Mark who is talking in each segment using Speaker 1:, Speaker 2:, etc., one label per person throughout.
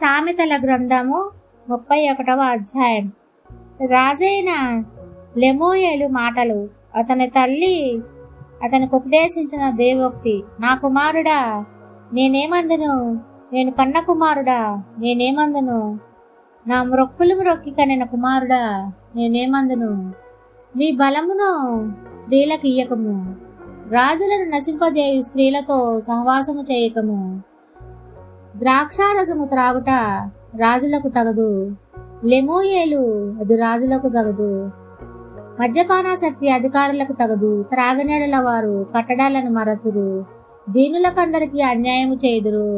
Speaker 1: సామెతల గ్రంథము 31వ అధ్యాయం. రాజైన లెమూయేలు మాటలు. అతని తల్లి అతనికి ఉపదేశించిన దేవోక్తి. నా కుమారుడా నేనేమందును, నేను కన్న కుమారుడా నేనేమందును, నా మ్రొక్కులు మ్రొక్కి కనిన కుమారుడా నేనేమందును. నీ బలమును స్త్రీలకు ఇయ్యకము, రాజులను నశింపజేయు స్త్రీలతో సహవాసము చేయకము. ద్రాక్షారసము త్రాగుట రాజులకు తగదు, లెమూయేలు అది రాజులకు తగదు. మద్యపానాసక్తి అధికారులకు తగదు. త్రాగనేడల వారు కట్టడాలను మరతురు, దీనులకందరికీ అన్యాయము చేయుదురు.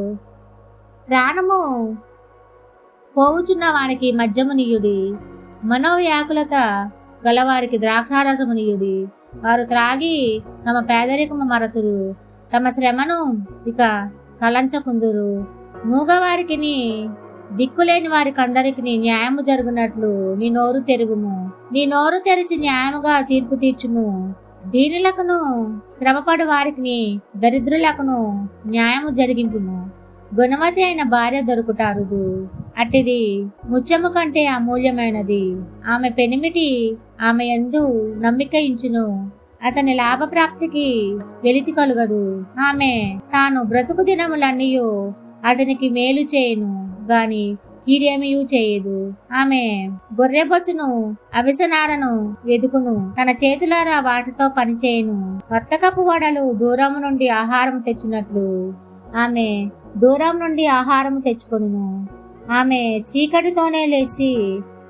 Speaker 1: ప్రాణము పోవుచున్న వానికి మద్యమునియుడి, మనోవ్యాకులత గలవారికి ద్రాక్షారసమునియుడి. వారు త్రాగి తమ పేదరికము మరతురు, తమ శ్రమను ఇక తలంచకుందురు. మూగవారికిని దిక్కులేని వారికి అందరికి న్యాయము జరుగునట్లు నీ నోరు తెరుగుము. నీ నోరు తెరిచి న్యాయముగా తీర్పు తీర్చుము. దీనులకును శ్రమపడు వారికి దరిద్రులకును న్యాయము జరిగింపుము. గుణవతి అయిన భార్య దొరుకుట అరుదు, అట్టిది ముత్యము కంటే అమూల్యమైనది. ఆమె పెనిమిటి ఆమె యందు నమ్మిక ఇంచును, అతని లాభప్రాప్తికి వెలితి కలుగదు. ఆమె తాను బ్రతుకు దినములన్నీయు అతనికి మేలు చేయును గాని కీడేమియూ చేయదు. ఆమె గొర్రెబొచ్చును అవిసనారను వెదుకును, తన చేతులారా వాటితో పనిచేయును. వర్తకపు వడలు దూరం నుండి ఆహారం తెచ్చినట్లు ఆమె దూరం నుండి ఆహారము తెచ్చుకొనును. ఆమె చీకటితోనే లేచి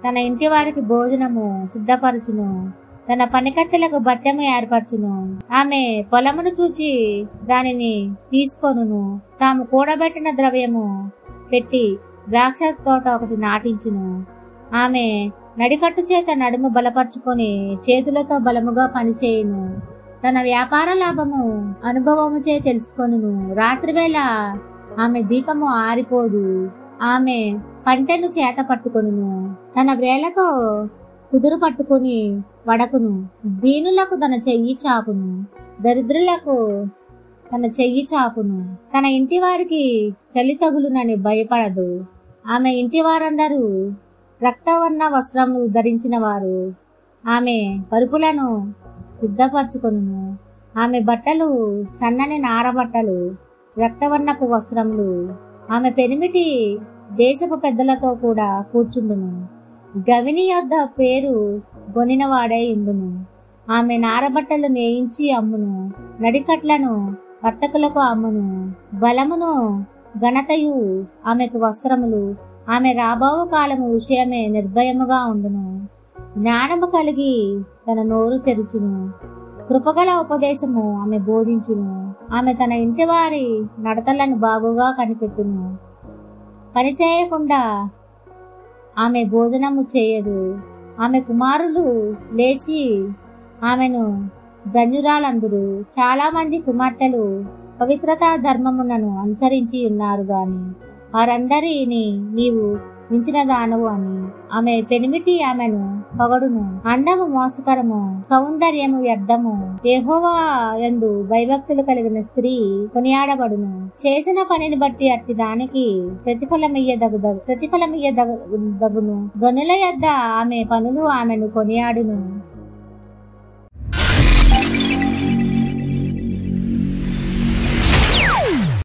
Speaker 1: తన ఇంటి వారికి భోజనము సిద్ధపరచును, తన పనికత్తెలకు బట్టెము ఏర్పరచును. ఆమె పొలమును చూచి దానిని తీసుకొనును, తాము కూడబెట్టిన ద్రవ్యము పెట్టి ద్రాక్ష తోట ఒకటి నాటించును. ఆమె నడికట్టు చేత నడుము బలపరుచుకొని చేతులతో బలముగా పనిచేయును. తన వ్యాపార లాభము అనుభవము చే తెలుసుకొనును. రాత్రివేళ ఆమె దీపము ఆరిపోదు, ఆమె పంటను చేత పట్టుకొనును. తన వ్రేలతో కుదురు పట్టుకుని వడకును. దీనులకు తన చెయ్యి చాపును, దరిద్రులకు తన చెయ్యి చాపును. తన ఇంటి వారికి చలి తగులునని భయపడదు. ఆమె ఇంటి వారందరూ రక్తవర్ణ వస్త్రములు ధరించిన వారు. ఆమె పరుపులను సిద్ధపరచుకొనును. ఆమె బట్టలు సన్నని నారబట్టలు, రక్తవర్ణపు వస్త్రములు. ఆమె పెనిమిటి దేశపు పెద్దలతో కూడా కూర్చుండును, గవిని యొద్ద పేరు గొనినవాడై ఉండును. ఆమె నారబట్టలు నేయించి అమ్మును, నడికట్లను వర్తకులకు అమ్మును. బలమును ఘనతయు ఆమెకు వస్త్రములు. ఆమె రాబోవు కాలము విషయమే నిర్భయముగా ఉండును. జ్ఞానము కలిగి తన నోరు తెరుచును, కృపగల ఉపదేశము ఆమె బోధించును. ఆమె తన ఇంటి వారి నడతలను బాగుగా కనిపెట్టును, పని చేయకుండా ఆమె భోజనము చేయదు. ఆమె కుమారులు లేచి ఆమెను ధన్యురాలందురు. చాలా మంది కుమార్తెలు పవిత్రతా ధర్మములను అనుసరించి ఉన్నారు గాని వారందరిని నీవు మించిన దానవు అని. ఆమె పెనిమిటి ఆమెను పొగడును. అందము మోసకరము, సౌందర్యము వ్యర్థము. యెహోవా యందు భయభక్తులు కలిగిన స్త్రీ కొనియాడబడును. చేసిన పనిని బట్టి అట్టి దానికి ప్రతిఫలమియ్యదగును. గనుల యొద్ద ఆమె పనులు ఆమెను కొనియాడును.